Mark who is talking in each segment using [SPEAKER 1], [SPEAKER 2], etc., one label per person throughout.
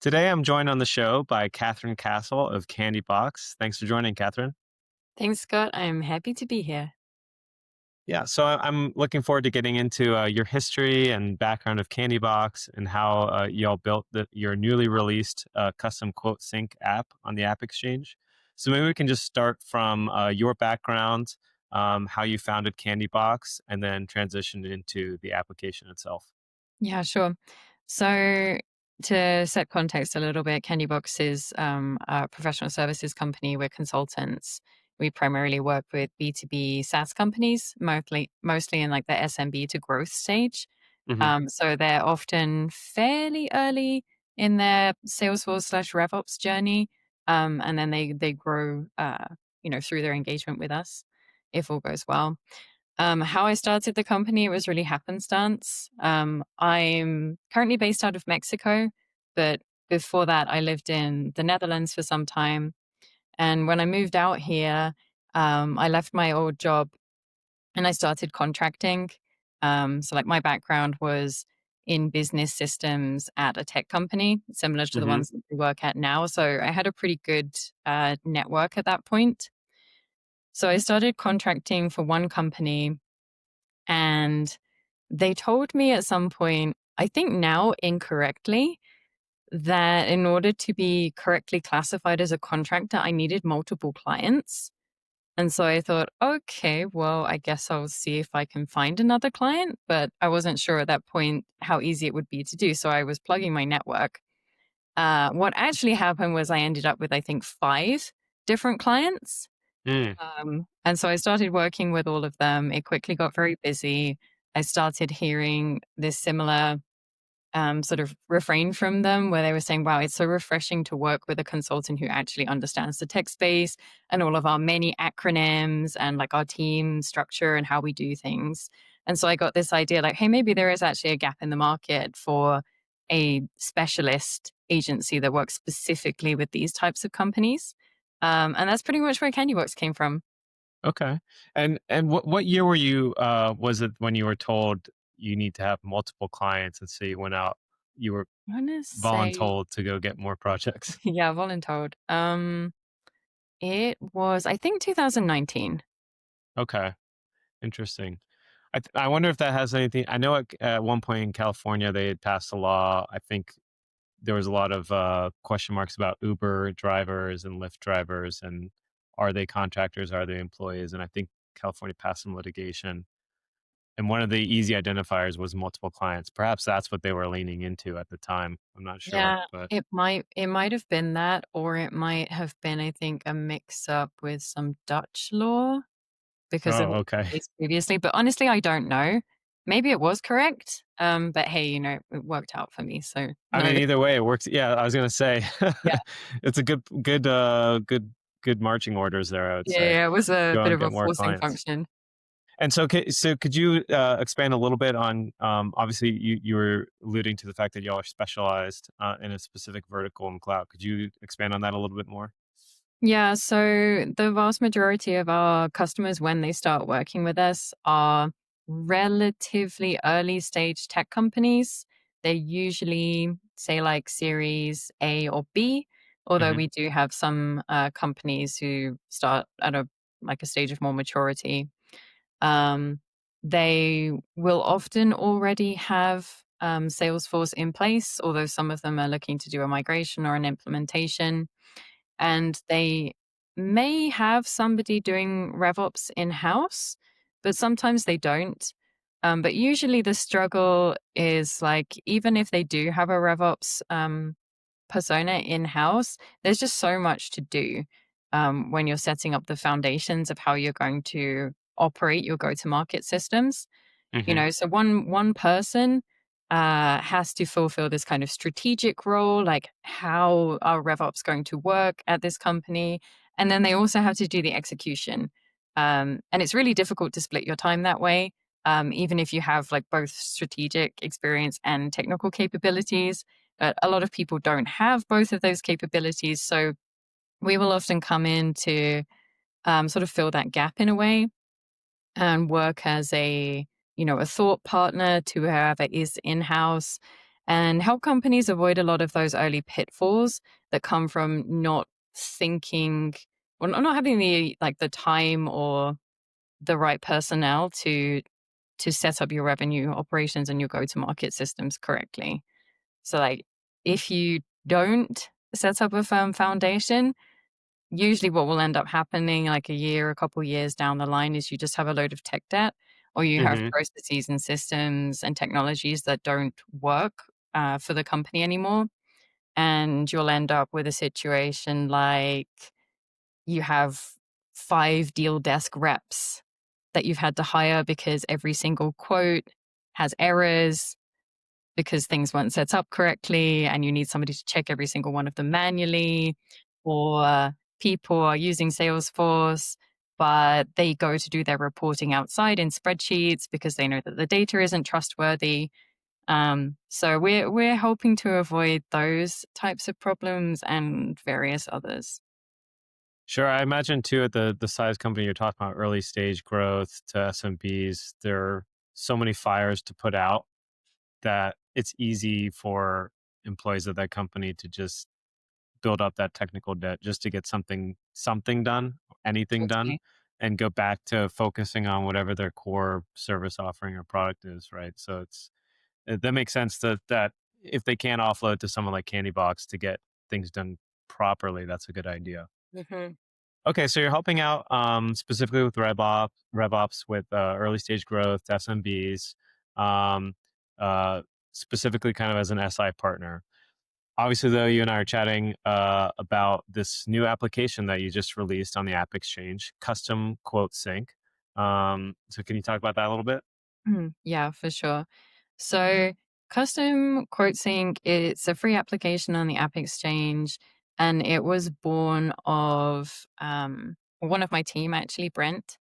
[SPEAKER 1] Today, I'm joined on the show by Kathryn Castle of Candybox. Thanks for joining, Kathryn.
[SPEAKER 2] Thanks, Scott. I'm happy to be here.
[SPEAKER 1] Yeah, so I'm looking forward to getting into your history and background of Candybox and how y'all built your newly released custom quote sync app on the App Exchange. So maybe we can just start from your background, how you founded Candybox, and then transition into the application itself.
[SPEAKER 2] Yeah, sure. So, to set context a little bit, Candybox is a professional services company. We're consultants. We primarily work with B2B SaaS companies, mostly in like the SMB to growth stage.
[SPEAKER 1] Hmm.
[SPEAKER 2] So they're often fairly early in their Salesforce slash RevOps journey, and then they grow, through their engagement with us, if all goes well. How I started the company, it was really happenstance. I'm currently based out of Mexico, but before that, I lived in the Netherlands for some time. And when I moved out here, I left my old job and I started contracting. So, my background was in business systems at a tech company, similar to the
[SPEAKER 1] Hmm.
[SPEAKER 2] ones that we work at now. So, I had a pretty good network at that point. So, I started contracting for one company and they told me at some point, I think now incorrectly, that in order to be correctly classified as a contractor, I needed multiple clients. And so I thought, okay, well, I guess I'll see if I can find another client. But I wasn't sure at that point how easy it would be to do. So I was plugging my network. What actually happened was I ended up with, I think, five different clients.
[SPEAKER 1] Mm.
[SPEAKER 2] And so I started working with all of them. It quickly got very busy. I started hearing this similar sort of refrain from them where they were saying, wow, it's so refreshing to work with a consultant who actually understands the tech space and all of our many acronyms and like our team structure and how we do things. And so I got this idea like, hey, maybe there is actually a gap in the market for a specialist agency that works specifically with these types of companies. And that's pretty much where Candybox came from.
[SPEAKER 1] Okay. And what year were you was it when you were told you need to have multiple clients, and so you went out, you were
[SPEAKER 2] I want to say,
[SPEAKER 1] voluntold to go get more projects?
[SPEAKER 2] yeah, voluntold. It was, I think, 2019.
[SPEAKER 1] Okay. Interesting. I wonder if that has anything. I know at one point in California they had passed a law. I think there was a lot of question marks about Uber drivers and Lyft drivers, and are they contractors, are they employees? And I think California passed some litigation. And one of the easy identifiers was multiple clients. Perhaps that's what they were leaning into at the time. I'm not sure,
[SPEAKER 2] Yeah,
[SPEAKER 1] but
[SPEAKER 2] it might have been that, or it might have been, I think, a mix up with some Dutch law because of
[SPEAKER 1] oh,
[SPEAKER 2] what
[SPEAKER 1] okay.
[SPEAKER 2] was previously. But honestly, I don't know. Maybe it was correct. But hey, it worked out for me. So
[SPEAKER 1] I
[SPEAKER 2] none of
[SPEAKER 1] mean,
[SPEAKER 2] it.
[SPEAKER 1] either way, it works. Yeah, I was gonna say
[SPEAKER 2] Yeah,
[SPEAKER 1] it's a good marching orders there. I would
[SPEAKER 2] yeah,
[SPEAKER 1] say
[SPEAKER 2] yeah. It was a
[SPEAKER 1] go
[SPEAKER 2] bit
[SPEAKER 1] and
[SPEAKER 2] of a
[SPEAKER 1] get more
[SPEAKER 2] forcing
[SPEAKER 1] clients.
[SPEAKER 2] function.
[SPEAKER 1] And so, so could you expand a little bit on? Obviously, you were alluding to the fact that y'all are specialized in a specific vertical in cloud. Could you expand on that a little bit more?
[SPEAKER 2] Yeah, so the vast majority of our customers, when they start working with us, are relatively early stage tech companies. They're usually, say, like Series A or B, although
[SPEAKER 1] Hmm.
[SPEAKER 2] we do have some companies who start at a stage of more maturity. Um, they will often already have Salesforce in place, although some of them are looking to do a migration or an implementation and they may have somebody doing RevOps in house, but sometimes they don't. But usually the struggle is like, even if they do have a RevOps persona in house, there's just so much to do when you're setting up the foundations of how you're going to operate your go to market systems.
[SPEAKER 1] Hmm.
[SPEAKER 2] So one person has to fulfill this kind of strategic role, like how are RevOps going to work at this company, and then they also have to do the execution. And it's really difficult to split your time that way, even if you have like both strategic experience and technical capabilities. But a lot of people don't have both of those capabilities, so we will often come in to sort of fill that gap in a way and work as a thought partner to whoever is in house and help companies avoid a lot of those early pitfalls that come from not thinking, or not having the time or the right personnel to set up your revenue operations and your go-to-market systems correctly. So, like, if you don't set up a firm foundation, usually what will end up happening, like a year, a couple years down the line, is you just have a load of tech debt, or you have
[SPEAKER 1] Hmm.
[SPEAKER 2] processes and systems and technologies that don't work for the company anymore. And you'll end up with a situation like you have 5 deal desk reps that you've had to hire because every single quote has errors because things weren't set up correctly and you need somebody to check every single one of them manually, or people are using Salesforce, but they go to do their reporting outside in spreadsheets because they know that the data isn't trustworthy. So we're hoping to avoid those types of problems and various others.
[SPEAKER 1] Sure. I imagine too at the size company you're talking about, early stage growth to SMBs, there are so many fires to put out that it's easy for employees of that company to just build up that technical debt just to get something done, anything done,
[SPEAKER 2] Totally.
[SPEAKER 1] and go back to focusing on whatever their core service offering or product is, right? So that makes sense that if they can offload to someone like Candybox to get things done properly, that's a good idea.
[SPEAKER 2] Hmm.
[SPEAKER 1] Okay, so you're helping out specifically with RevOps with early stage growth, SMBs, um, uh, specifically kind of as an SI partner. Obviously, though, you and I are chatting about this new application that you just released on the App Exchange, Custom Quote Sync. So, can you talk about that a little bit?
[SPEAKER 2] Yeah, for sure. So, Custom Quote Sync, it's a free application on the App Exchange, and it was born of one of my team, actually, Brent.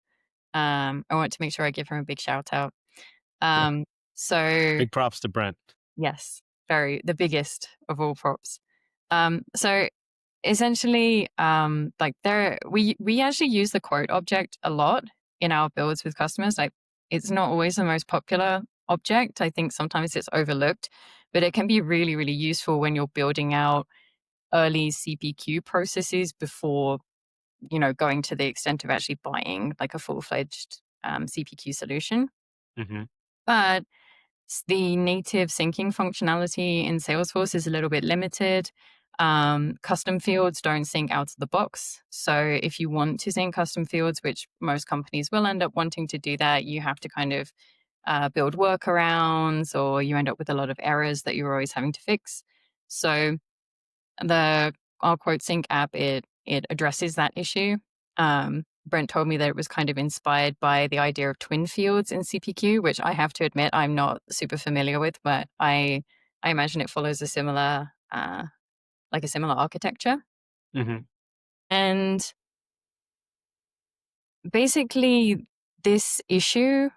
[SPEAKER 2] I want to make sure I give him a big shout out. Um, so,
[SPEAKER 1] Big props to Brent.
[SPEAKER 2] yes, the biggest of all props. So essentially, like there, we actually use the quote object a lot in our builds with customers. Like, it's not always the most popular object. I think sometimes it's overlooked, but it can be really, really useful when you're building out early CPQ processes before, going to the extent of actually buying like a full-fledged CPQ solution.
[SPEAKER 1] Hmm.
[SPEAKER 2] But the native syncing functionality in Salesforce is a little bit limited. Custom fields don't sync out of the box. So if you want to sync custom fields, which most companies will end up wanting to do that, you have to kind of build workarounds, or you end up with a lot of errors that you're always having to fix. So the our quote sync app, it addresses that issue. Brent told me that it was kind of inspired by the idea of twin fields in CPQ, which I have to admit I'm not super familiar with, but I imagine it follows a similar a similar architecture.
[SPEAKER 1] Hmm.
[SPEAKER 2] And basically, this issue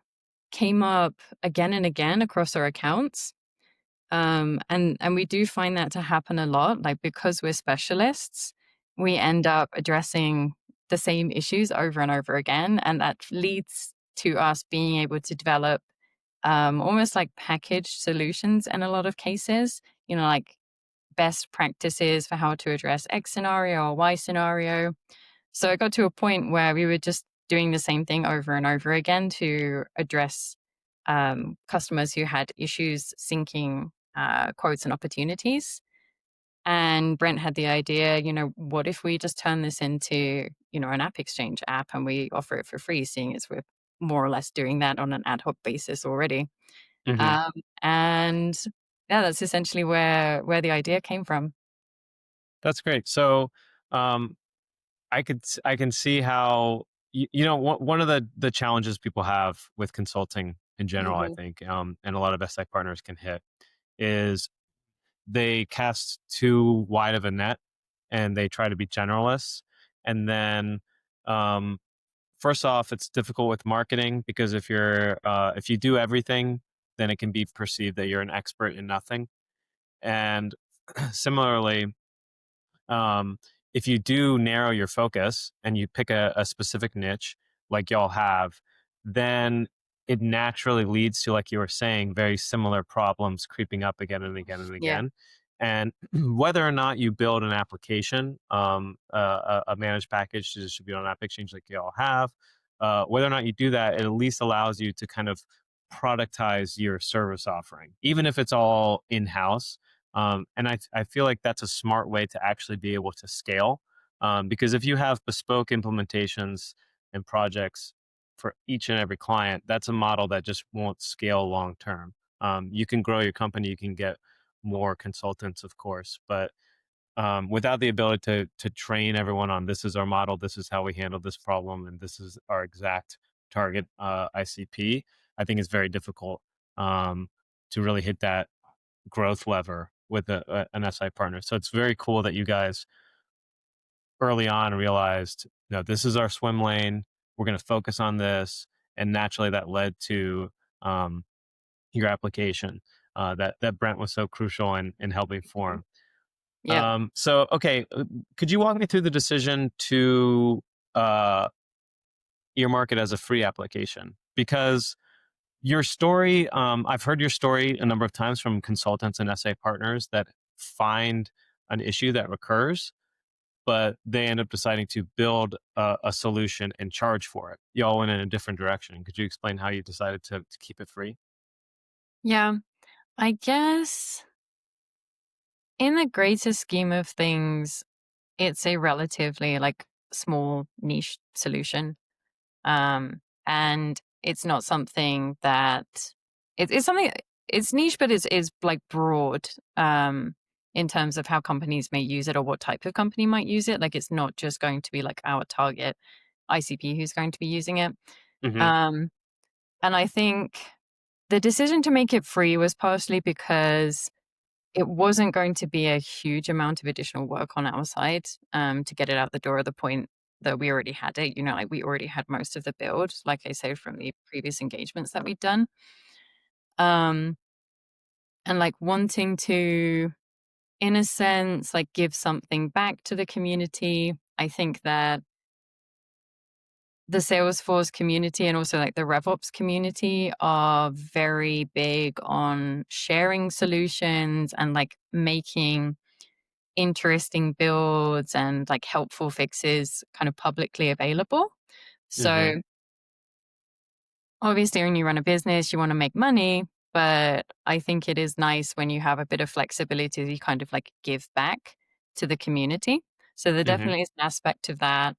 [SPEAKER 2] came up again and again across our accounts. And we do find that to happen a lot. Like, because we're specialists, we end up addressing the same issues over and over again, and that leads to us being able to develop almost like packaged solutions in a lot of cases. Like best practices for how to address X scenario or Y scenario. So it got to a point where we were just doing the same thing over and over again to address customers who had issues syncing quotes and opportunities. And Brent had the idea, what if we just turn this into, an app exchange app and we offer it for free, seeing as we're more or less doing that on an ad hoc basis already.
[SPEAKER 1] Hmm.
[SPEAKER 2] Um, and yeah, that's essentially where the idea came from.
[SPEAKER 1] That's great. So, um, I can see how one of the challenges people have with consulting in general, I
[SPEAKER 2] Hmm.
[SPEAKER 1] think, and a lot of SI partners can hit is they cast too wide of a net and they try to be generalists. And then, um, first off, it's difficult with marketing because if you do everything, then it can be perceived that you're an expert in nothing. And similarly, um, if you do narrow your focus and you pick a specific niche like y'all have, then it naturally leads to, like you were saying, very similar problems creeping up again and again and
[SPEAKER 2] Yeah.
[SPEAKER 1] again. And whether or not you build an application, a managed package to distribute on App Exchange like you all have, whether or not you do that, it at least allows you to kind of productize your service offering, even if it's all in house. And I feel like that's a smart way to actually be able to scale. Because if you have bespoke implementations and projects for each and every client, that's a model that just won't scale long term. You can grow your company, you can get more consultants, of course, but without the ability to train everyone on this is our model, this is how we handle this problem, and this is our exact target ICP, I think it's very difficult to really hit that growth lever with an SI partner. So it's very cool that you guys early on realized, no, this is our swim lane. We're going to focus on this, and naturally that led to um, your application that Brent was so crucial in helping
[SPEAKER 2] Mhm.
[SPEAKER 1] form.
[SPEAKER 2] Yeah.
[SPEAKER 1] So, okay, could you walk me through the decision to uh, earmark it as a free application? Because your story, I've heard your story a number of times from consultants and SA partners that find an issue that recurs, but they end up deciding to build a solution and charge for it. Y'all went in a different direction. Could you explain how you decided to keep it free?
[SPEAKER 2] Yeah. I guess in the greater scheme of things, it's a relatively like small niche solution. And it's not something that it's something it's niche, but it's like broad in terms of how companies may use it or what type of company might use it. Like it's not just going to be like our target ICP who's going to be using it.
[SPEAKER 1] Hmm.
[SPEAKER 2] Um, and I think the decision to make it free was partially because it wasn't going to be a huge amount of additional work on our side, to get it out the door at the point that we already had it. You know, like, we already had most of the build, like I said, from the previous engagements that we'd done. Um, and, like, wanting to, in a sense, like, give something back to the community. I think that the Salesforce community and also, like, the RevOps community are very big on sharing solutions and, like, making interesting builds and like helpful fixes kind of publicly available.
[SPEAKER 1] Hmm.
[SPEAKER 2] So obviously when you run a business, you want to make money, but I think it is nice when you have a bit of flexibility to kind of like give back to the community. So there
[SPEAKER 1] Hmm.
[SPEAKER 2] definitely is an aspect of that.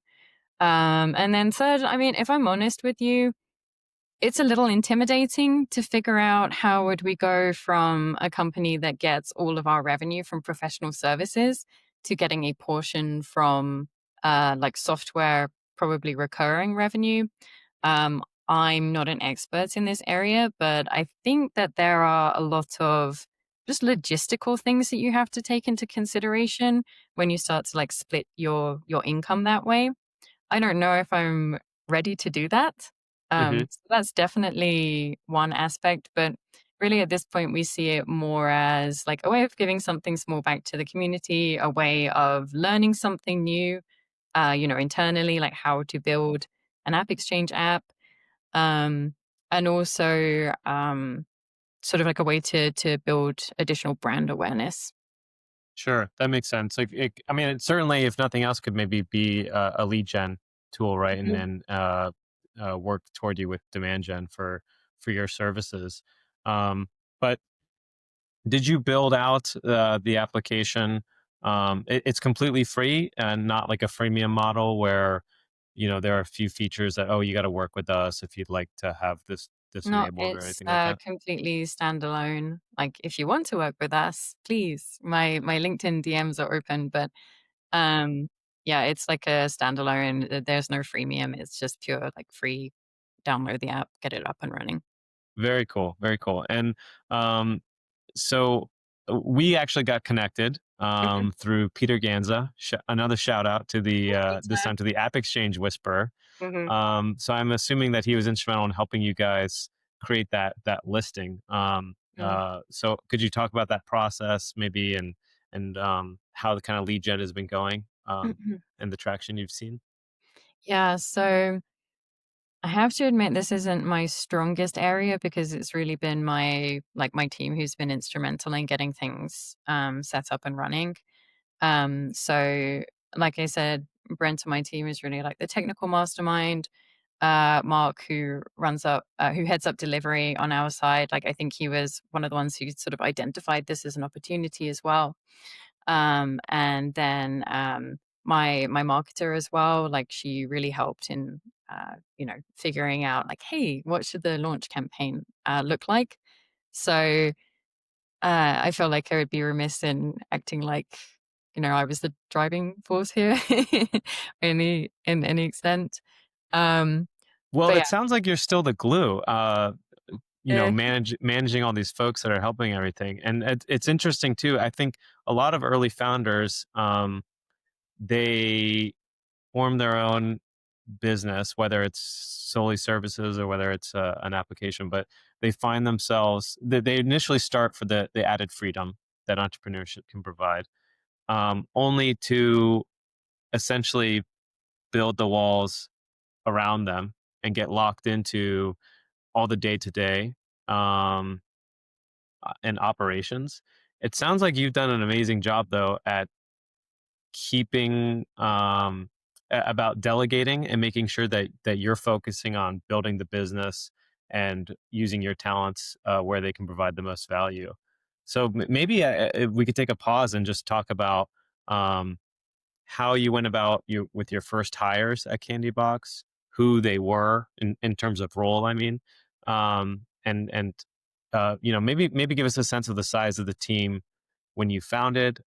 [SPEAKER 2] And then third, I mean, if I'm honest with you, it's a little intimidating to figure out how would we go from a company that gets all of our revenue from professional services to getting a portion from like software, probably recurring revenue. I'm not an expert in this area, but I think that there are a lot of just logistical things that you have to take into consideration when you start to like split your income that way. I don't know if I'm ready to do that.
[SPEAKER 1] Hmm.
[SPEAKER 2] So that's definitely one aspect, but really at this point, we see it more as like a way of giving something small back to the community, a way of learning something new, internally, like how to build an app exchange app, um, and also sort of like a way to build additional brand awareness.
[SPEAKER 1] Sure, that makes sense. Like, I mean, it certainly, if nothing else, could maybe be a lead gen tool, right? And
[SPEAKER 2] Mhm.
[SPEAKER 1] then work toward you with demand gen for your services. But did you build out the application? It's completely free and not like a freemium model where there are a few features that, oh, you got to work with us if you'd like to have this
[SPEAKER 2] No,
[SPEAKER 1] enabled or
[SPEAKER 2] it's
[SPEAKER 1] anything like that.
[SPEAKER 2] completely standalone. Like, if you want to work with us, please. My LinkedIn DMs are open, but um, yeah, it's like a standalone. There's no freemium. It's just pure like free. Download the app, get it up and running.
[SPEAKER 1] Very cool, very cool. And um, so we actually got connected
[SPEAKER 2] Mhm,
[SPEAKER 1] through Peter Ganza. Another shout out to the this
[SPEAKER 2] anytime.
[SPEAKER 1] time to the App Exchange Whisperer.
[SPEAKER 2] Mhm,
[SPEAKER 1] So I'm assuming that he was instrumental in helping you guys create that listing.
[SPEAKER 2] mm,
[SPEAKER 1] So could you talk about that process maybe and how the kind of lead gen has been going
[SPEAKER 2] mhm.
[SPEAKER 1] and the traction you've seen?
[SPEAKER 2] Yeah, so I have to admit this isn't my strongest area because it's really been my team who's been instrumental in getting things, set up and running. So like I said, Brent on my team is really like the technical mastermind. Mark, who heads up delivery on our side, like I think he was one of the ones who sort of identified this as an opportunity as well. And then my marketer as well, like she really helped in figuring out like, hey, what should the launch campaign look like? So I feel like I would be remiss in acting like, I was the driving force here in any extent. Um,
[SPEAKER 1] Well,
[SPEAKER 2] but
[SPEAKER 1] it sounds like you're still the glue.
[SPEAKER 2] yeah,
[SPEAKER 1] Managing all these folks that are helping everything, and it's interesting too. I think a lot of early founders, they form their own business, whether it's solely services or whether it's an application, but they find themselves they initially start for the added freedom that entrepreneurship can provide, only to essentially build the walls around them and get locked into all the day to day and operations. It sounds like you've done an amazing job though at keeping about delegating and making sure that you're focusing on building the business and using your talents where they can provide the most value. So maybe if we could take a pause and just talk about um, how you went about you with your first hires at Candybox, who they were in terms of role. I mean, and maybe give us a sense of the size of the team when you founded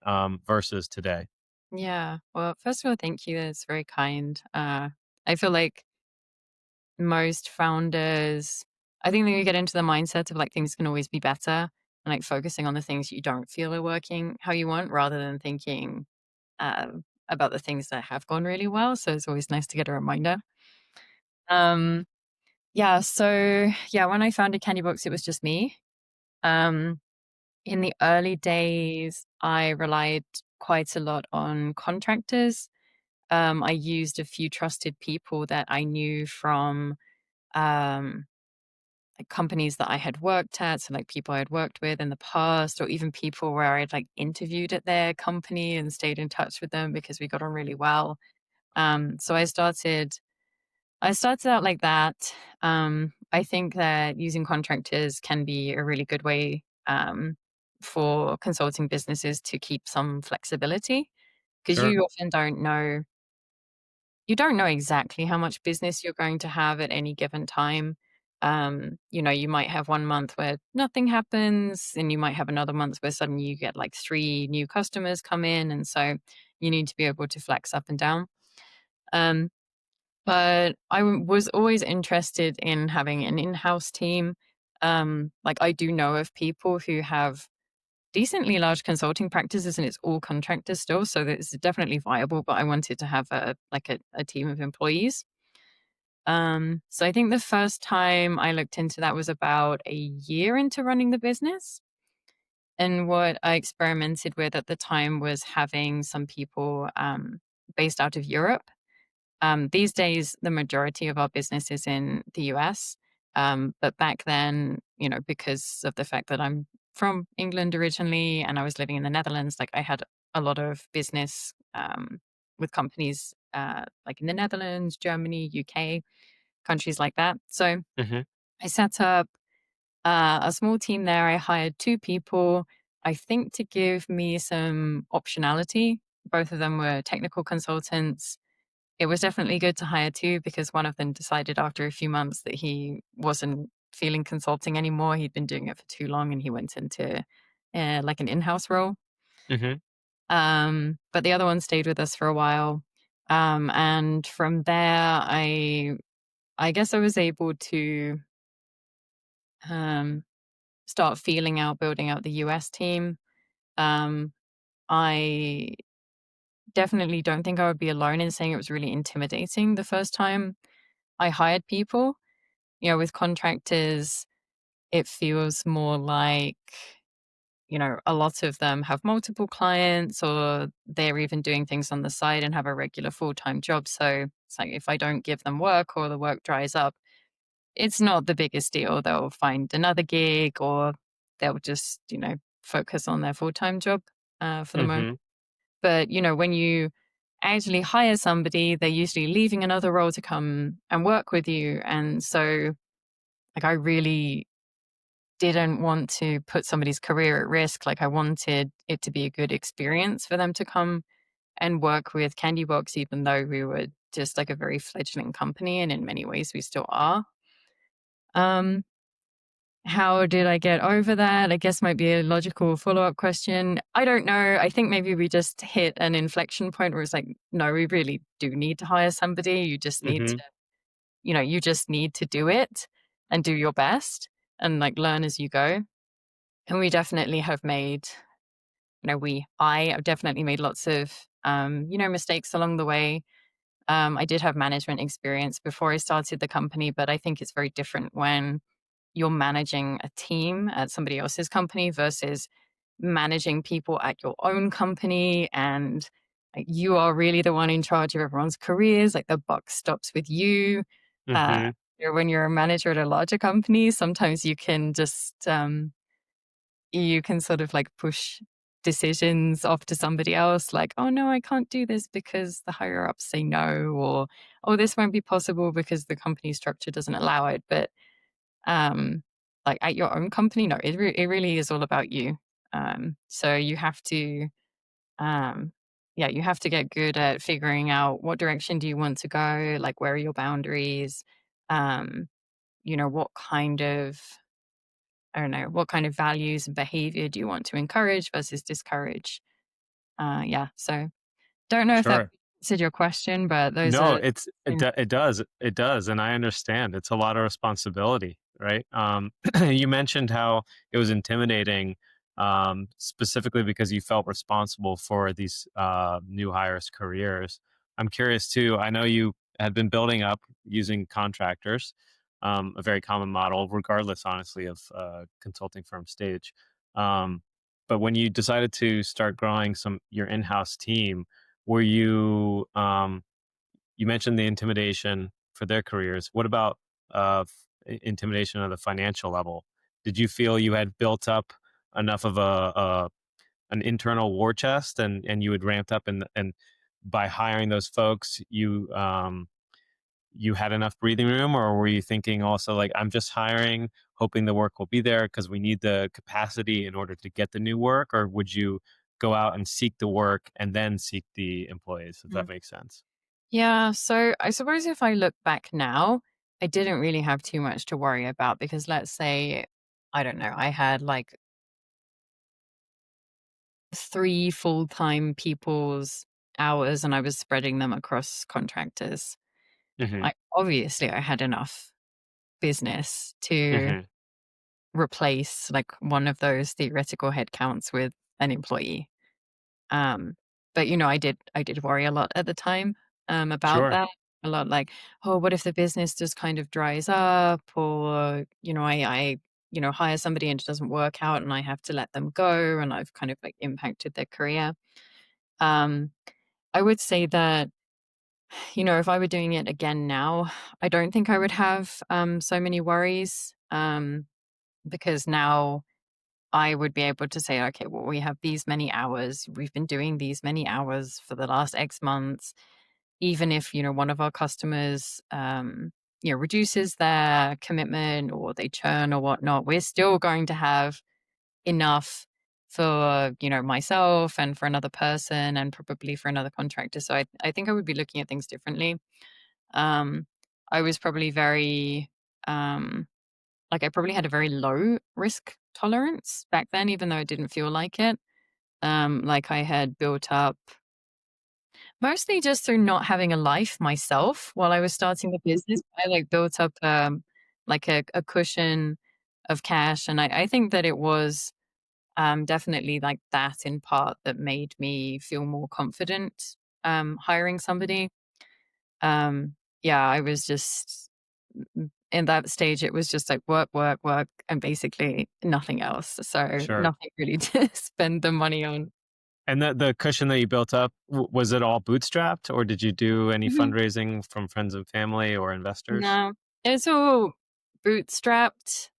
[SPEAKER 1] versus today.
[SPEAKER 2] yeah. Well, first of all, thank you. That's very kind. I feel like most founders, I think that you get into the mindset of like things can always be better and like focusing on the things you don't feel are working how you want rather than thinking about the things that have gone really well. So it's always nice to get a reminder. Um, yeah. So yeah, when I founded Candybox, it was just me. Um, in the early days, I relied quite a lot on contractors. I used a few trusted people that I knew from um, like companies that I had worked at, so like people I had worked with in the past, or even people where I'd like interviewed at their company and stayed in touch with them because we got on really well. So I started out like that. I think that using contractors can be a really good way for consulting businesses to keep some flexibility because
[SPEAKER 1] Sure.
[SPEAKER 2] you don't know exactly how much business you're going to have at any given time. You might have one month where nothing happens, and you might have another month where suddenly you get like three new customers come in, and so you need to be able to flex up and down. Um, but was always interested in having an in-house team. Like I do know of people who have decently large consulting practices and it's all contractors still, so it's definitely viable, but I wanted to have a team of employees. So I think the first time I looked into that was about a year into running the business. And what I experimented with at the time was having some people based out of Europe. These days, the majority of our business is in the US. But back then, because of the fact that I'm from England originally and I was living in the Netherlands, like I had a lot of business with companies like in the Netherlands, Germany, UK, countries like that. So
[SPEAKER 1] Hmm.
[SPEAKER 2] I set up a small team there. I hired two people, I think, to give me some optionality. Both of them were technical consultants. It was definitely good to hire 2 because one of them decided after a few months that he wasn't feeling consulting anymore. He'd been doing it for too long and he went into, like an in-house role.
[SPEAKER 1] Hmm.
[SPEAKER 2] But the other one stayed with us for a while. And from there, I guess I was able to, um, start feeling out building out the US team. Um, I definitely don't think I would be alone in saying it was really intimidating the first time I hired people. With contractors, it feels more like, a lot of them have multiple clients or they're even doing things on the side and have a regular full time job. So it's like if I don't give them work or the work dries up, it's not the biggest deal. They'll find another gig or they'll just, focus on their full-time job, for the moment.
[SPEAKER 1] Mhm.
[SPEAKER 2] But, when you actually hire somebody, they're usually leaving another role to come and work with you. And so, like, I really didn't want to put somebody's career at risk. Like, I wanted it to be a good experience for them to come and work with Candybox, even though we were just like a very fledgling company. And in many ways, we still are. Um, how did I get over that? I guess might be a logical follow-up question. I don't know. I think maybe we just hit an inflection point where it's like, no, we really do need to hire somebody.
[SPEAKER 1] Mhm.
[SPEAKER 2] You just need to do it and do your best and like learn as you go. And we definitely have made, I have definitely made lots of, mistakes along the way. I did have management experience before I started the company, but I think it's very different when you're managing a team at somebody else's company versus managing people at your own company. And like, you are really the one in charge of everyone's careers. Like the buck stops with you. Uh,
[SPEAKER 1] Mhm.
[SPEAKER 2] when you're a manager at a larger company, sometimes you can sort of like push decisions off to somebody else, like, oh no, I can't do this because the higher ups say no, or oh, this won't be possible because the company structure doesn't allow it. But um, like at your own company, no, it really is all about you. So you have to, um, yeah, you have to get good at figuring out what direction do you want to go, like where are your boundaries, um, what kind of, I don't know, what kind of values and behavior do you want to encourage versus discourage? Yeah, so don't know if that
[SPEAKER 1] Sure.
[SPEAKER 2] answered your question, but those
[SPEAKER 1] No,
[SPEAKER 2] are,
[SPEAKER 1] it's
[SPEAKER 2] yeah.
[SPEAKER 1] it does, and I understand. It's a lot of responsibility, right? You mentioned how it was intimidating, specifically because you felt responsible for these new hires' careers. I'm curious too. I know you had been building up using contractors, a very common model, regardless, honestly, of consulting firm stage. Um, but when you decided to start growing your in-house team, were you you mentioned the intimidation for their careers. What about intimidation at the financial level? Did you feel you had built up enough of a an internal war chest, and you had ramped up, and by hiring those folks, you had enough breathing room, or were you thinking also like, I'm just hiring, hoping the work will be there because we need the capacity in order to get the new work, or would you go out and seek the work and then seek the employees? If that
[SPEAKER 2] Mm.
[SPEAKER 1] makes sense.
[SPEAKER 2] Yeah, so I suppose if I look back now, I didn't really have too much to worry about because let's say, I don't know, I had like 3 full-time people's hours and I was spreading them across contractors.
[SPEAKER 1] Hmm.
[SPEAKER 2] Obviously I had enough business to
[SPEAKER 1] Hmm.
[SPEAKER 2] replace like one of those theoretical headcounts with an employee. Um, but I did worry a lot at the time, about
[SPEAKER 1] Sure.
[SPEAKER 2] that. A lot like, oh, what if the business just kind of dries up, or I hire somebody and it doesn't work out, and I have to let them go, and I've kind of like impacted their career. Um, I would say that if I were doing it again now, I don't think I would have so many worries, because now I would be able to say, okay, well, we have these many hours. We've been doing these many hours for the last X months. Even if, one of our customers, reduces their commitment or they churn or whatnot, we're still going to have enough for, myself and for another person and probably for another contractor. So I think I would be looking at things differently. Um, I was probably very, um, like I probably had a very low risk tolerance back then, even though it didn't feel like it. Like I had built up mostly just through not having a life myself while I was starting the business. I like built up like a cushion of cash. And I think that it was definitely like that in part that made me feel more confident hiring somebody. Yeah, I was just in that stage, it was just like work, work, work, and basically nothing else. So
[SPEAKER 1] Sure.
[SPEAKER 2] nothing really to spend the money on.
[SPEAKER 1] And the cushion that you built up, was it all bootstrapped, or did you do any
[SPEAKER 2] Mhm.
[SPEAKER 1] fundraising from friends and family or investors?
[SPEAKER 2] No, it's all. bootstrapped.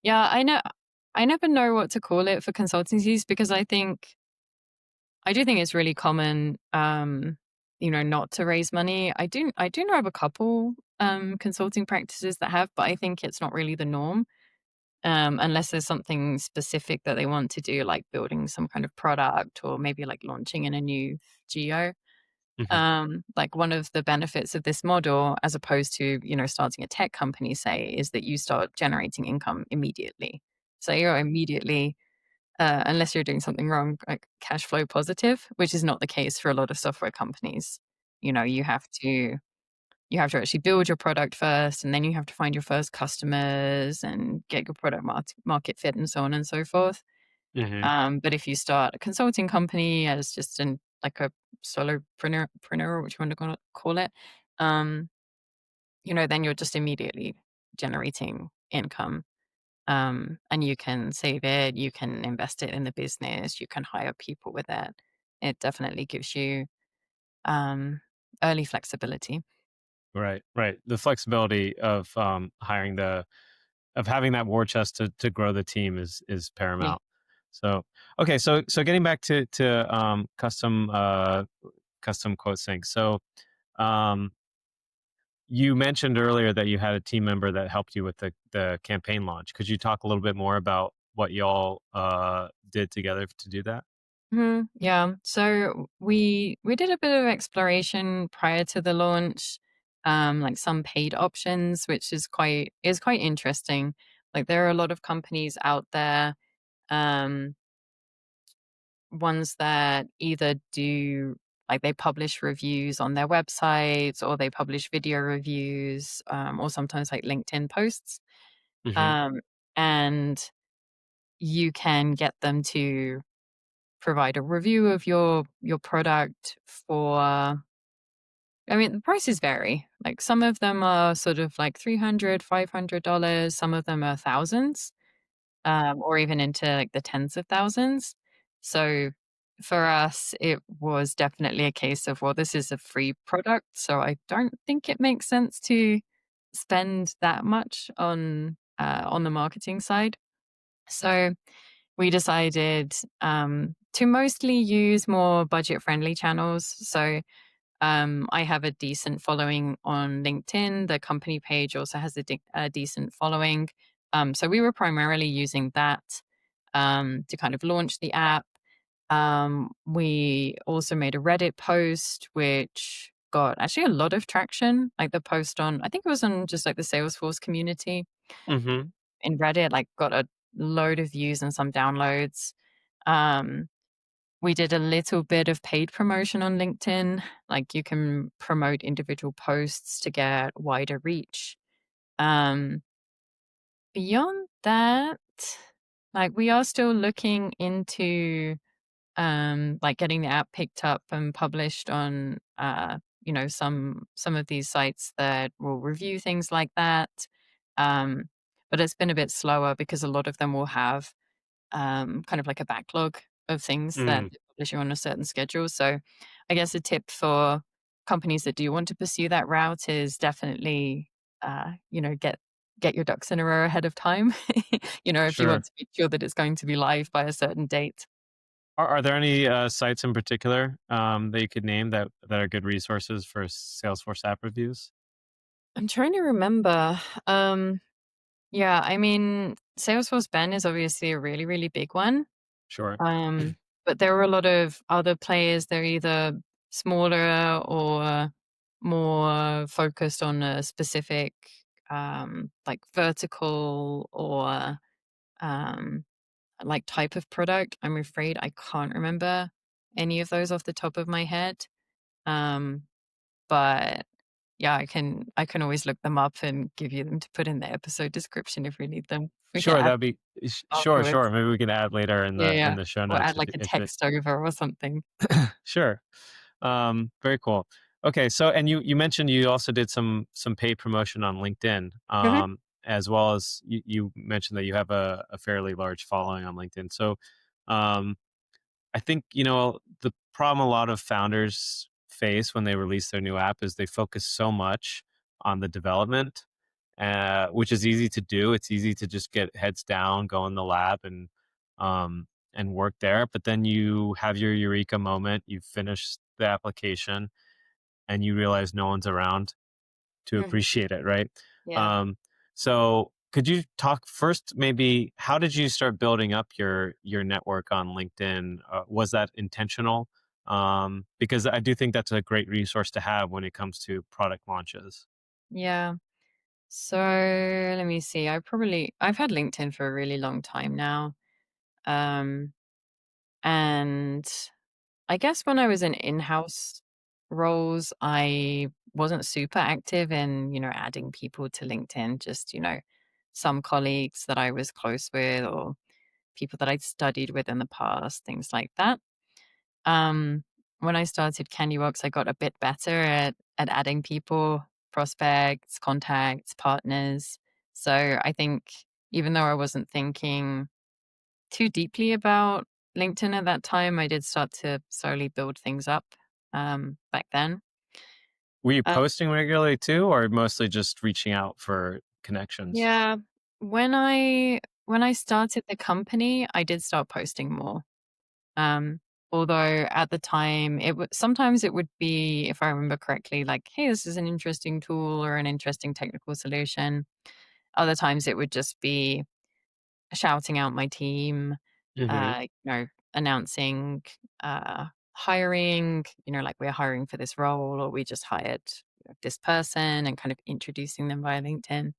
[SPEAKER 2] Yeah, I never know what to call it for consultancies because I do think it's really common, not to raise money. I do know of a couple consulting practices that have, but I think it's not really the norm. Unless there's something specific that they want to do, like building some kind of product or maybe like launching in a new geo.
[SPEAKER 1] Hmm.
[SPEAKER 2] Like one of the benefits of this model, as opposed to, starting a tech company, say, is that you start generating income immediately. So you're immediately, unless you're doing something wrong, like cash flow positive, which is not the case for a lot of software companies. You know, you have to actually build your product first, and then you have to find your first customers and get your product market fit and so on and so forth.
[SPEAKER 1] Hmm.
[SPEAKER 2] But if you start a consulting company as just like a solopreneur, which you want to call it, um, then you're just immediately generating income. And you can save it, you can invest it in the business, you can hire people with it. It definitely gives you um, early flexibility.
[SPEAKER 1] Right, right. The flexibility of hiring the of having that war chest to grow the team is
[SPEAKER 2] Yeah.
[SPEAKER 1] paramount. So okay, so getting back to custom quote sync. So um, you mentioned earlier that you had a team member that helped you with the campaign launch. Could you talk a little bit more about what y'all did together to do that?
[SPEAKER 2] Yeah. So we did a bit of exploration prior to the launch, like some paid options, which is quite interesting. Like there are a lot of companies out there, um, ones that either do like they publish reviews on their websites or they publish video reviews, or sometimes like LinkedIn posts.
[SPEAKER 1] Hmm.
[SPEAKER 2] Um, and you can get them to provide a review of your product for I mean, the prices vary. Like some of them are sort of like 300, $500, some of them are thousands, or even into like the tens of thousands. So for us, it was definitely a case of, well, this is a free product, so I don't think it makes sense to spend that much on the marketing side. So we decided to mostly use more budget friendly channels. So I have a decent following on LinkedIn. The company page also has a decent following. So we were primarily using that to kind of launch the app. We also made a Reddit post, which got actually a lot of traction. Like the post on, I think it was on just like the Salesforce community
[SPEAKER 1] Hmm.
[SPEAKER 2] in Reddit, like got a load of views and some downloads. Um, we did a little bit of paid promotion on LinkedIn. Like you can promote individual posts to get wider reach. Um, Beyond that, like we are still looking into like getting the app picked up and published on some of these sites that will review things like that. Um, but it's been a bit slower because a lot of them will have kind of like a backlog of things that
[SPEAKER 1] Mm,
[SPEAKER 2] they publish you on a certain schedule. So I guess a tip for companies that do want to pursue that route is definitely, get your ducks in a row ahead of time. If you
[SPEAKER 1] sure.
[SPEAKER 2] want to make sure that it's going to be live by a certain date.
[SPEAKER 1] Are there any sites in particular that you could name that are good resources for Salesforce app reviews?
[SPEAKER 2] I'm trying to remember. Yeah, I mean, Salesforce Ben is obviously a really, really big one.
[SPEAKER 1] Sure.
[SPEAKER 2] Um, but there are a lot of other players. They're either smaller or more focused on a specific, like vertical or um, like type of product. I'm afraid I can't remember any of those off the top of my head. Um, but yeah, I can always look them up and give you them to put in the episode description if we need them. We can
[SPEAKER 1] Sure,
[SPEAKER 2] add
[SPEAKER 1] that'd be sure,
[SPEAKER 2] afterwards.
[SPEAKER 1] sure. Maybe we can add later
[SPEAKER 2] Yeah,
[SPEAKER 1] in
[SPEAKER 2] yeah.
[SPEAKER 1] the show
[SPEAKER 2] Or
[SPEAKER 1] notes
[SPEAKER 2] add like a
[SPEAKER 1] if it
[SPEAKER 2] text over or something.
[SPEAKER 1] sure. Very cool. Okay, so and you mentioned you also did some paid promotion on LinkedIn,
[SPEAKER 2] Mhm.
[SPEAKER 1] as well as you mentioned that you have a fairly large following on LinkedIn. So, um, I think the problem a lot of founders face when they release their new app is they focus so much on the development which is easy to do. It's easy to just get heads down, go in the lab, um, and work there. But then you have your eureka moment. You finish the application, and you realize no one's around to
[SPEAKER 2] Mhm.
[SPEAKER 1] appreciate it, right?
[SPEAKER 2] Yeah.
[SPEAKER 1] Um, so could you talk first, maybe how did you start building up your network on LinkedIn? Was that intentional? Because I do think that's a great resource to have when it comes to product launches.
[SPEAKER 2] Yeah. So let me see. I've had LinkedIn for a really long time now. Um, and I guess when I was in in-house roles, I wasn't super active in, adding people to LinkedIn, just, some colleagues that I was close with or people that I'd studied with in the past, things like that. Um, when I started Candybox, I got a bit better at adding people, prospects, contacts, partners. So I think even though I wasn't thinking too deeply about LinkedIn at that time, I did start to slowly build things up back then.
[SPEAKER 1] Were you
[SPEAKER 2] Uh,
[SPEAKER 1] posting regularly too, or mostly just reaching out for connections?
[SPEAKER 2] yeah, when I started the company, I did start posting more. Um, although at the time, sometimes it would be, if I remember correctly, like, "Hey, this is an interesting tool or an interesting technical solution." Other times, it would just be shouting out my team,
[SPEAKER 1] Hmm.
[SPEAKER 2] announcing, hiring, like, "We're hiring for this role," or, "We just hired this person," and kind of introducing them via LinkedIn.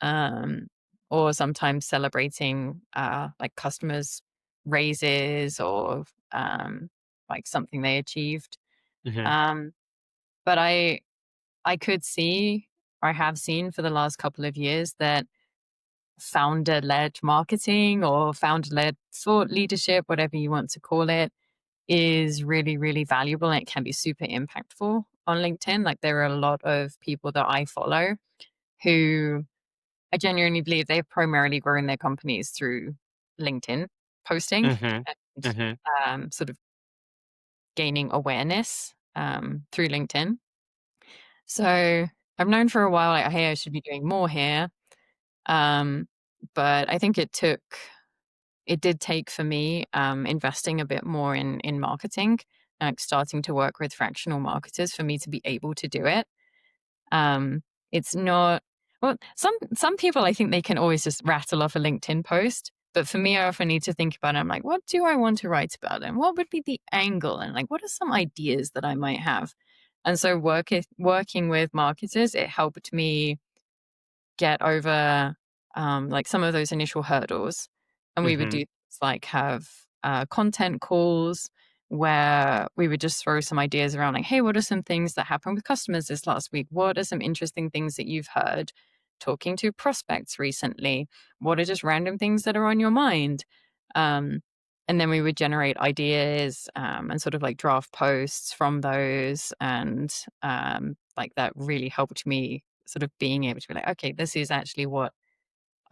[SPEAKER 2] Um, or sometimes celebrating, like, customers' raises or, like, something they achieved.
[SPEAKER 1] Hmm.
[SPEAKER 2] Um, but I could see, or I have seen for the last couple of years, that founder-led marketing or founder-led thought leadership, whatever you want to call it, is really, really valuable, and it can be super impactful on LinkedIn. Like, there are a lot of people that I follow who I genuinely believe they've primarily grown their companies through LinkedIn posting
[SPEAKER 1] Hmm.
[SPEAKER 2] and,
[SPEAKER 1] Hmm.
[SPEAKER 2] sort of gaining awareness, through LinkedIn. So I've known for a while, like, "Hey, I should be doing more here." Um, but I think it did take for me, investing a bit more in marketing, like starting to work with fractional marketers for me to be able to do it. It's not well, some people, I think they can always just rattle off a LinkedIn post, but for me, I often need to think about it. I'm like, "What do I want to write about, and what would be the angle, and, like, what are some ideas that I might have?" And so working with marketers, it helped me get over, like, some of those initial hurdles, and we would do
[SPEAKER 1] Hmm.
[SPEAKER 2] things like have, content calls where we would just throw some ideas around, like, "Hey, what are some things that happened with customers this last week? What are some interesting things that you've heard talking to prospects recently? What are just random things that are on your mind?" Um, and then we would generate ideas, and sort of, like, draft posts from those, and, like, that really helped me sort of being able to be like, "Okay, this is actually what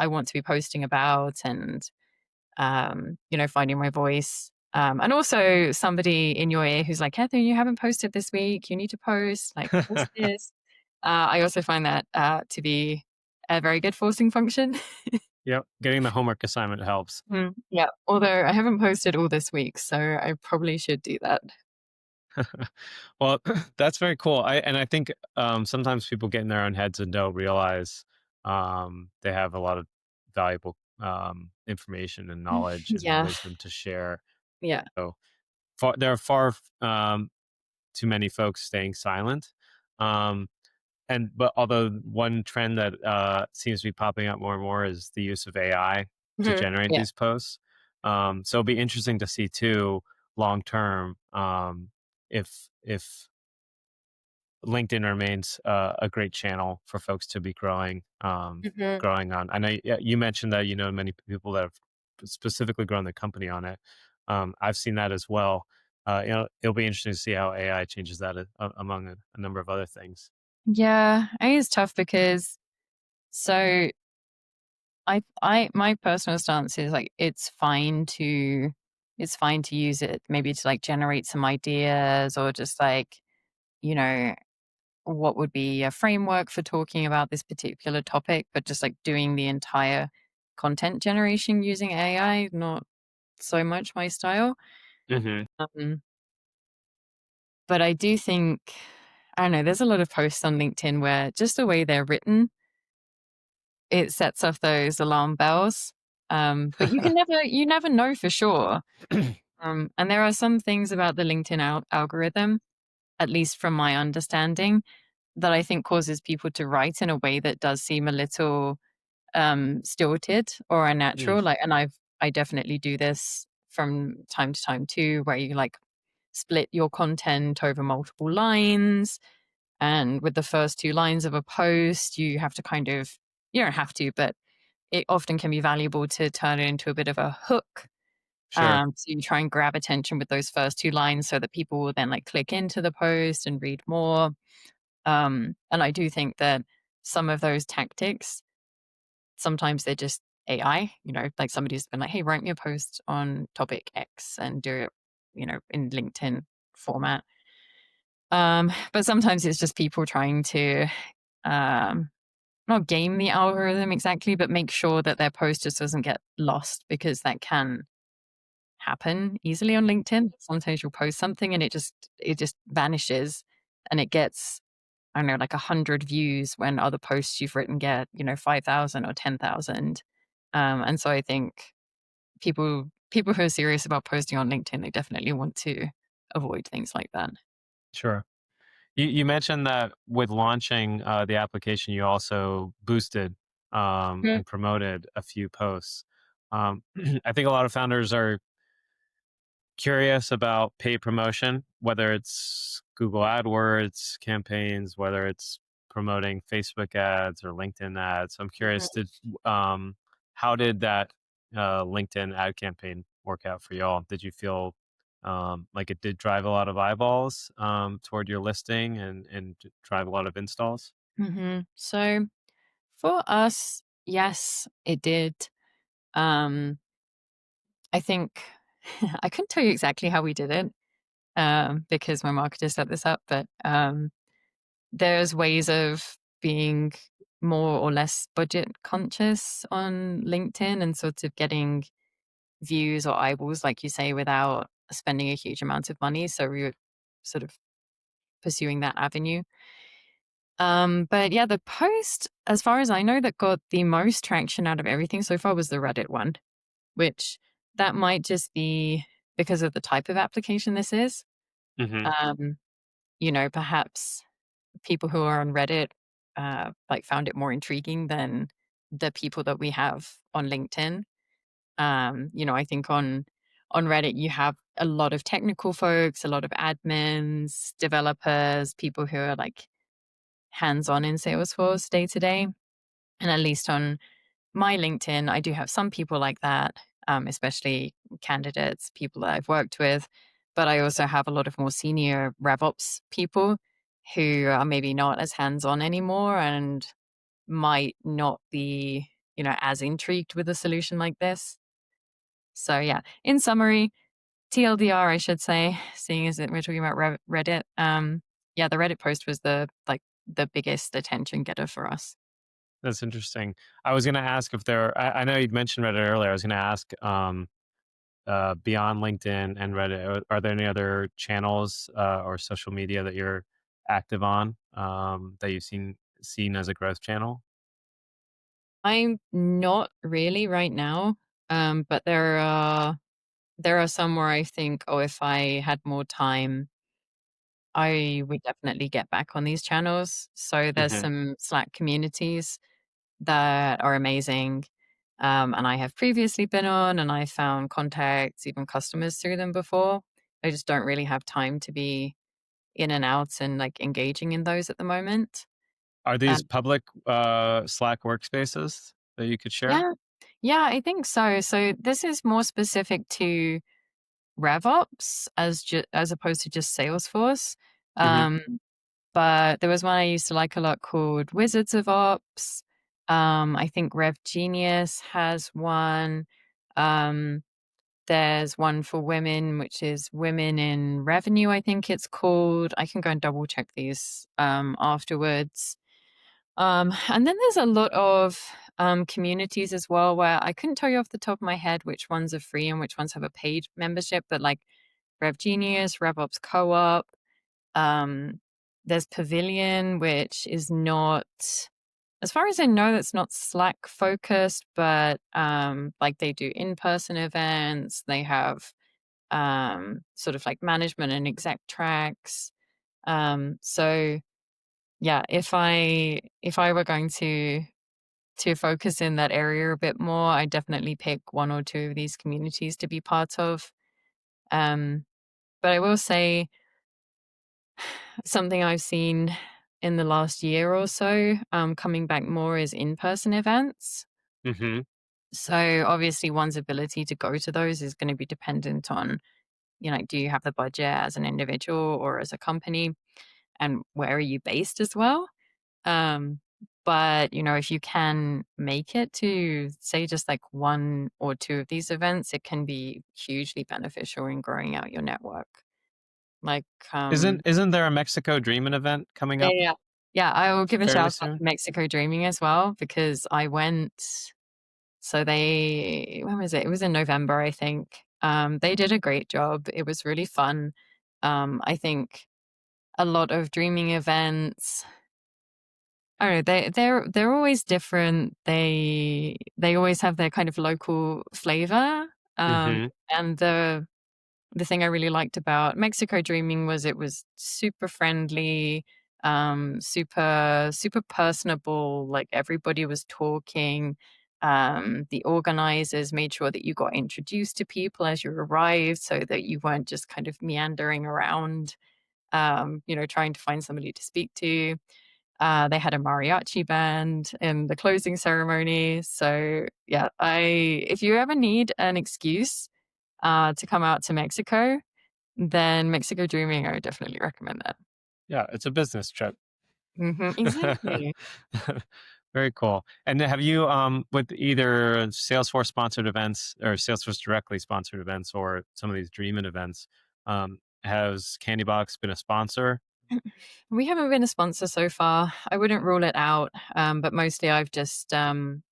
[SPEAKER 2] I want to be posting about," and, finding my voice. And also somebody in your ear who's like, "Kathryn, you haven't posted this week. You need to post. Like, post this." I also find that, to be a very good forcing function.
[SPEAKER 1] Yep, getting the homework assignment helps.
[SPEAKER 2] Yeah, although I haven't posted all this week, so I probably should do that.
[SPEAKER 1] Well, that's very cool. I think sometimes people get in their own heads and don't realize they have a lot of valuable information and knowledge and
[SPEAKER 2] Yeah,
[SPEAKER 1] wisdom to share.
[SPEAKER 2] yeah.
[SPEAKER 1] So there are far too many folks staying silent. Um, but although one trend that seems to be popping up more and more is the use of AI to
[SPEAKER 2] Mhm.
[SPEAKER 1] generate
[SPEAKER 2] Yeah.
[SPEAKER 1] these posts. So it'll be interesting to see too, long term, if LinkedIn remains a great channel for folks to be
[SPEAKER 2] Mhm.
[SPEAKER 1] growing on. I know you mentioned that you know many people that have specifically grown the company on it. I've seen that as well. It'll be interesting to see how AI changes that among a number of other things.
[SPEAKER 2] Yeah, I think it's tough because so my personal stance is, like, it's fine to use it maybe to, like, generate some ideas or just, like, you know what would be a framework for talking about this particular topic, but just like doing the entire content generation using AI, not so much my style.
[SPEAKER 1] Hmm.
[SPEAKER 2] Um, but I do think, I don't know, there's a lot of posts on LinkedIn where just the way they're written, it sets off those alarm bells. But you never know for sure. And there are some things about the LinkedIn algorithm, at least from my understanding, that I think causes people to write in a way that does seem a little stilted or
[SPEAKER 1] Mm,
[SPEAKER 2] unnatural. Like, and I definitely do this from time to time too, where you like split your content over multiple lines. And with the first two lines of a post, you have to kind of, you don't have to, but it often can be valuable to turn it into a bit of a hook.
[SPEAKER 1] sure,
[SPEAKER 2] So you try and grab attention with those first two lines so that people will then like click into the post and read more. And I do think that some of those tactics, sometimes they're just AI, like somebody's been like, hey, write me a post on topic X and do it, in LinkedIn format. But sometimes it's just people trying to um, not game the algorithm exactly, but make sure that their post just doesn't get lost because that can happen easily on LinkedIn. Sometimes you'll post something and it just vanishes and it gets, I don't know, like 100 views when other posts you've written get, 5,000 or 10,000. And so I think people who are serious about posting on LinkedIn, they definitely want to avoid things like that.
[SPEAKER 1] sure. You mentioned that with launching the application, you also boosted
[SPEAKER 2] Mm.
[SPEAKER 1] and promoted a few posts. I think a lot of founders are curious about paid promotion, whether it's Google AdWords campaigns, whether it's promoting Facebook ads or LinkedIn ads. I'm curious, um, how did that LinkedIn ad campaign work out for y'all? Did you feel like it did drive a lot of eyeballs toward your listing and drive a lot of installs?
[SPEAKER 2] So for us, yes, it did. Um, I think I couldn't tell you exactly how we did it because my marketer set this up, but there's ways of being more or less budget conscious on LinkedIn and sort of getting views or eyeballs, like you say, without spending a huge amount of money. So we were sort of pursuing that avenue. But yeah, the post, as far as I know, that got the most traction out of everything so far was the Reddit one, which that might just be because of the type of application this is.
[SPEAKER 1] Hmm.
[SPEAKER 2] Um, perhaps people who are on Reddit like found it more intriguing than the people that we have on LinkedIn. I think on Reddit you have a lot of technical folks, a lot of admins, developers, people who are like hands-on in Salesforce day to day. And at least on my LinkedIn, I do have some people like that, especially candidates, people that I've worked with. But I also have a lot of more senior RevOps people who are maybe not as hands-on anymore and might not be, as intrigued with a solution like this. So yeah, in summary, TLDR, I should say, seeing as that we're talking about Reddit. Yeah, the Reddit post was the biggest attention getter for us.
[SPEAKER 1] That's interesting. I was going to ask if I know you'd mentioned Reddit earlier. I was going to ask, beyond LinkedIn and Reddit, are there any other channels or social media that you're active on that you've seen as a growth channel?
[SPEAKER 2] I'm not really right now, but there are some where I think, oh, if I had more time, I would definitely get back on these channels. So there's
[SPEAKER 1] Hmm.
[SPEAKER 2] some Slack communities that are amazing. And I have previously been on, and I found contacts, even customers through them before. I just don't really have time to be in and out and like engaging in those at the moment.
[SPEAKER 1] Are these
[SPEAKER 2] Um,
[SPEAKER 1] public Slack workspaces that you could share?
[SPEAKER 2] yeah, yeah, I think so. So this is more specific to RevOps as opposed to just Salesforce.
[SPEAKER 1] Hmm.
[SPEAKER 2] Um, but there was one I used to like a lot called Wizards of Ops. I think Rev Genius has one. Um, There's one for women, which is Women in Revenue, I think it's called. I can go and double check these afterwards. And then there's a lot of communities as well where I couldn't tell you off the top of my head which ones are free and which ones have a paid membership, but like Rev Genius, RevOps Co-op, um, there's Pavilion, which is not, as far as I know, that's not Slack focused, but like they do in-person events. They have sort of like management and exec tracks. So yeah, if I were going to focus in that area a bit more, I definitely pick one or two of these communities to be part of. Um, but I will say something I've seen in the last year or so, coming back more is in-person events.
[SPEAKER 1] Mhm.
[SPEAKER 2] So obviously one's ability to go to those is going to be dependent on, do you have the budget as an individual or as a company, and where are you based as well? Um, but if you can make it to say just like one or two of these events, it can be hugely beneficial in growing out your network. Like,
[SPEAKER 1] Isn't there a Mexico Dreamin' event coming
[SPEAKER 2] yeah,
[SPEAKER 1] up
[SPEAKER 2] yeah. Yeah, I will give a
[SPEAKER 1] fairly
[SPEAKER 2] shout out
[SPEAKER 1] soon?
[SPEAKER 2] to Mexico Dreaming as well because I went. So when was it? It was in November, I think. They did a great job. It was really fun. I think a lot of dreaming events, I don't know, they're always different. They always have their kind of local flavor.
[SPEAKER 1] Mhm.
[SPEAKER 2] And the thing I really liked about Mexico Dreaming was it was super friendly, super personable. Like everybody was talking. The organizers made sure that you got introduced to people as you arrived, so that you weren't just kind of meandering around, trying to find somebody to speak to. They had a mariachi band in the closing ceremony. So yeah, if you ever need an excuse to come out to Mexico, then Mexico Dreaming, I would definitely recommend that.
[SPEAKER 1] Yeah, it's a business trip.
[SPEAKER 2] Exactly.
[SPEAKER 1] Very cool. And then have you, with either Salesforce sponsored events or Salesforce directly sponsored events or some of these Dreamin' events, has Candybox been a sponsor?
[SPEAKER 2] We haven't been a sponsor so far. I wouldn't rule it out, but mostly I've just been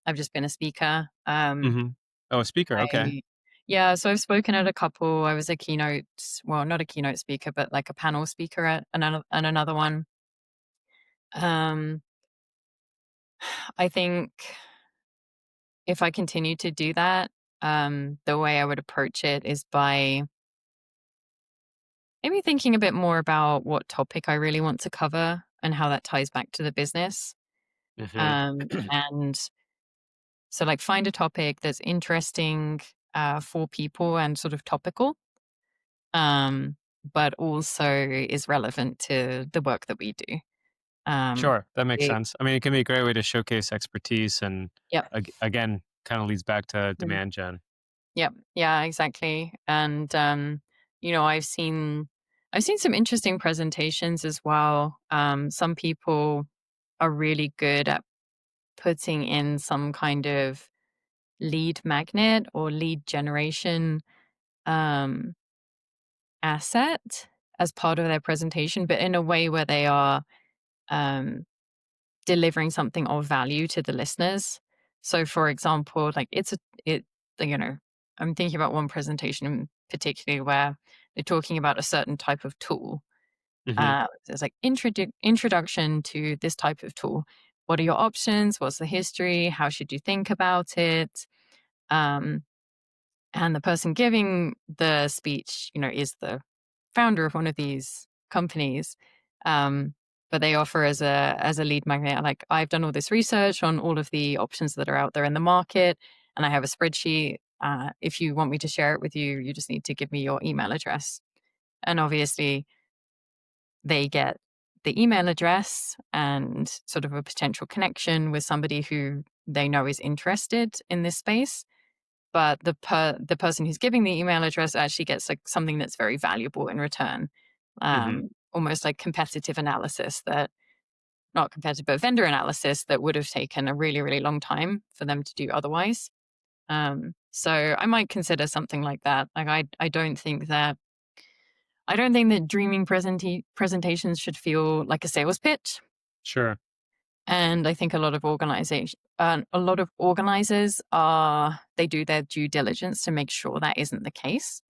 [SPEAKER 2] a speaker.
[SPEAKER 1] Mhm. Oh, a speaker, okay.
[SPEAKER 2] I Yeah, so I've spoken at a couple. I was a keynote, well, not a keynote speaker, but like a panel speaker at another one. Um, I think if I continue to do that, the way I would approach it is by maybe thinking a bit more about what topic I really want to cover and how that ties back to the business.
[SPEAKER 1] Mhm.
[SPEAKER 2] And so, like, find a topic that's interesting for people and sort of topical, um, but also is relevant to the work that we do. Um,
[SPEAKER 1] Sure, that makes
[SPEAKER 2] it,
[SPEAKER 1] sense. I mean, it can be a great way to showcase expertise and,
[SPEAKER 2] yep.
[SPEAKER 1] again, kinda leads back to demand gen.
[SPEAKER 2] Yep. Yeah, exactly. And I've seen some interesting presentations as well. Some people are really good at putting in some kind of lead magnet or lead generation um, asset as part of their presentation, but in a way where they are um, delivering something of value to the listeners. So, for example, like it, you know, I'm thinking about one presentation in particularly where they're talking about a certain type of tool.
[SPEAKER 1] Mhm.
[SPEAKER 2] There's like introduction to this type of tool. What are your options? What's the history? How should you think about it? Um, and the person giving the speech, is the founder of one of these companies. Um, but they offer as a lead magnet, like, I've done all this research on all of the options that are out there in the market, and I have a spreadsheet. If you want me to share it with you, you just need to give me your email address. And obviously, they get the email address and sort of a potential connection with somebody who they know is interested in this space, but the person who's giving the email address actually gets like something that's very valuable in return.
[SPEAKER 1] Mhm.
[SPEAKER 2] Almost like competitive analysis that not competitive, but vendor analysis that would have taken a really, really long time for them to do otherwise. So I might consider something like that. Like I don't think that dreaming presentations should feel like a sales pitch.
[SPEAKER 1] Sure.
[SPEAKER 2] And I think a lot of organizers are they do their due diligence to make sure that isn't the case.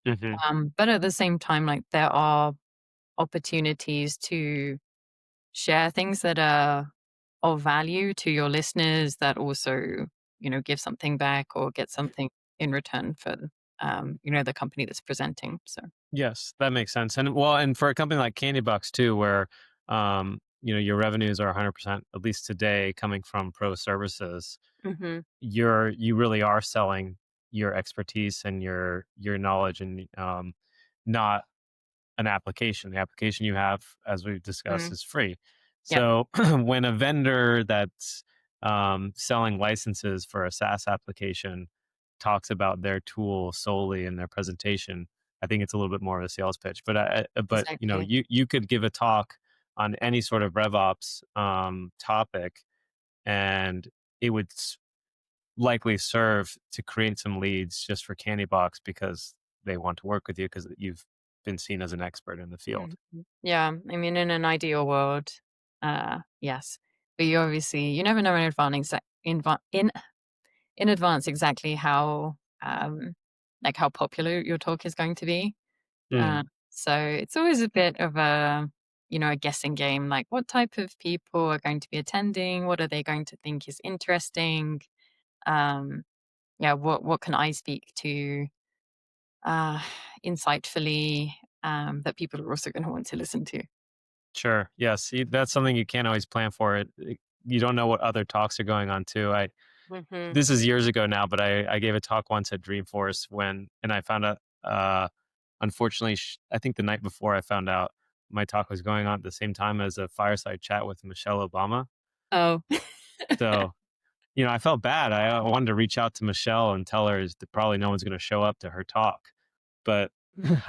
[SPEAKER 1] Hmm.
[SPEAKER 2] But at the same time, like there are opportunities to share things that are of value to your listeners that also, give something back or get something in return for, the company that's presenting. So,
[SPEAKER 1] Yes, that makes sense. And well, and for a company like Candybox too, where your revenues are 100%, at least today, coming from pro services,
[SPEAKER 2] hmm
[SPEAKER 1] you really are selling your expertise and your knowledge, and not an application. The application you have, as we've discussed,
[SPEAKER 2] mm,
[SPEAKER 1] is free.
[SPEAKER 2] yep,
[SPEAKER 1] So when a vendor that's selling licenses for a SaaS application talks about their tool solely in their presentation, I think it's a little bit more of a sales pitch. But
[SPEAKER 2] exactly.
[SPEAKER 1] you could give a talk on any sort of RevOps topic, and it would likely serve to create some leads just for Candybox because they want to work with you because you've been seen as an expert in the field.
[SPEAKER 2] Mhm. Yeah, I mean, in an ideal world, yes, but you never know in advance exactly how how popular your talk is going to be. Uh,
[SPEAKER 1] Mm,
[SPEAKER 2] so it's always a bit of a guessing game. Like, what type of people are going to be attending? What are they going to think is interesting? Um, yeah, what can I speak to uh, insightfully that people are also going to want to listen to?
[SPEAKER 1] sure. Yes, that's something you can't always plan for. You don't know what other talks are going on too. I
[SPEAKER 2] hmm
[SPEAKER 1] This is years ago now, but I gave a talk once at Dreamforce and I found out. Unfortunately, I think the night before I found out my talk was going on at the same time as a fireside chat with Michelle Obama.
[SPEAKER 2] Oh,
[SPEAKER 1] So I felt bad. I wanted to reach out to Michelle and tell her that probably no one's going to show up to her talk, but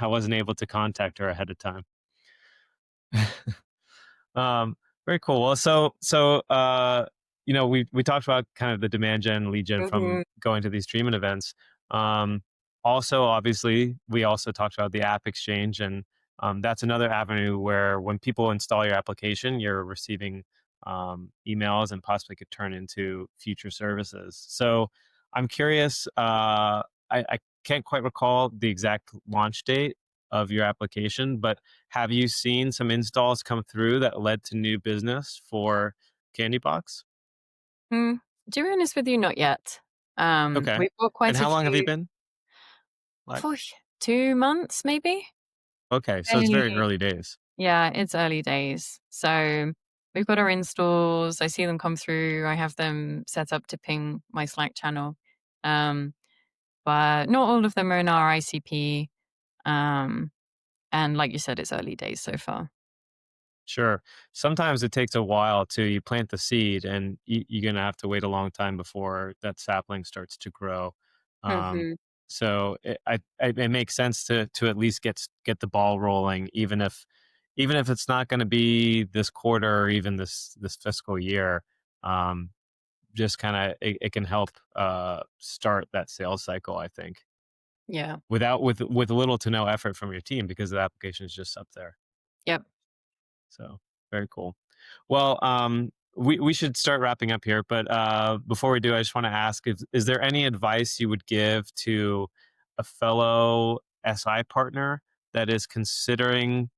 [SPEAKER 1] I wasn't able to contact her ahead of time. Um, Very cool. Well, we talked about kind of the demand gen, lead gen from
[SPEAKER 2] hmm
[SPEAKER 1] going to these streaming events. Um, Also, obviously, we also talked about the app exchange, and that's another avenue where when people install your application, you're receiving emails and possibly could turn into future services. So, I'm curious. I can't quite recall the exact launch date of your application, but have you seen some installs come through that led to new business for Candybox?
[SPEAKER 2] Mm, to be honest with you, not yet.
[SPEAKER 1] Okay.
[SPEAKER 2] We've got
[SPEAKER 1] And
[SPEAKER 2] quite a
[SPEAKER 1] how long have you
[SPEAKER 2] few,
[SPEAKER 1] been live?
[SPEAKER 2] phew, 2 months maybe.
[SPEAKER 1] Okay, so it's very
[SPEAKER 2] Fairly,
[SPEAKER 1] early days.
[SPEAKER 2] yeah, it's early days. So we've got our installs. I see them come through. I have them set up to ping my Slack channel. Um, but not all of them are in our ICP. Um, and like you said, it's early days so far.
[SPEAKER 1] Sure. Sometimes it takes a while to you plant the seed, and you're gonna have to wait a long time before that sapling starts to grow. Um,
[SPEAKER 2] hmm
[SPEAKER 1] so it makes sense to at least get the ball rolling, even if it's not going to be this quarter or even this fiscal year. Um, just kind of it can help start that sales cycle. I think
[SPEAKER 2] Yeah.
[SPEAKER 1] with little to no effort from your team because the application is just up there.
[SPEAKER 2] Yep.
[SPEAKER 1] So very cool. Well, we should start wrapping up here, but before we do, I just want to ask: is there any advice you would give to a fellow SI partner that is considering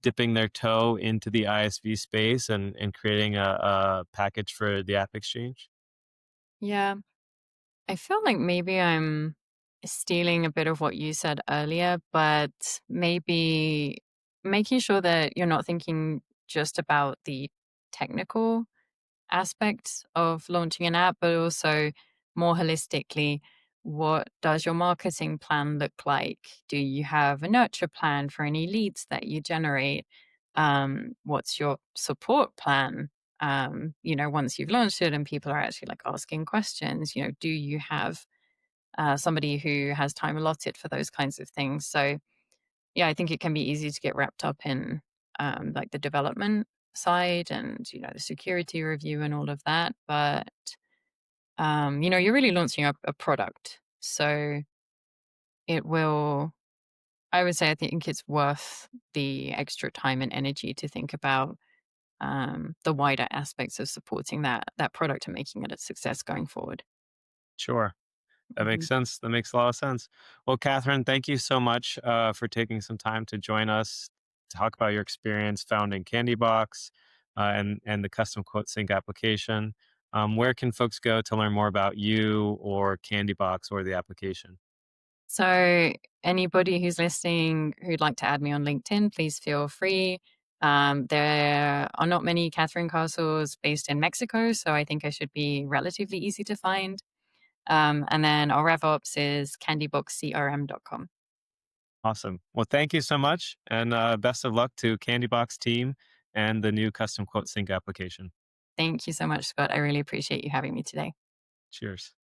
[SPEAKER 1] dipping their toe into the ISV space and creating a package for the app exchange?
[SPEAKER 2] Yeah. I feel like maybe I'm stealing a bit of what you said earlier, but maybe making sure that you're not thinking just about the technical aspects of launching an app, but also more holistically, what does your marketing plan look like? Do you have a nurture plan for any leads that you generate? What's your support plan? Once you've launched it and people are actually like asking questions, do you have somebody who has time allotted for those kinds of things? So, yeah, I think it can be easy to get wrapped up in like the development side and the security review and all of that, but you're really launching a product. So it will, I would say, I think it's worth the extra time and energy to think about the wider aspects of supporting that product and making it a success going forward.
[SPEAKER 1] Sure. That makes
[SPEAKER 2] Mhm.
[SPEAKER 1] sense. That makes a lot of sense. Well, Catherine, thank you so much for taking some time to join us, talk about your experience founding Candybox and the custom quote sync application. Where can folks go to learn more about you or Candybox or the application?
[SPEAKER 2] So, anybody who's listening who'd like to add me on LinkedIn, please feel free. There are not many Catherine Castles based in Mexico, so I think I should be relatively easy to find. And then our RevOps is candyboxcrm.com.
[SPEAKER 1] Awesome. Well, thank you so much, and best of luck to Candybox team and the new custom quote sync application.
[SPEAKER 2] Thank you so much, Scott. I really appreciate you having me today.
[SPEAKER 1] Cheers.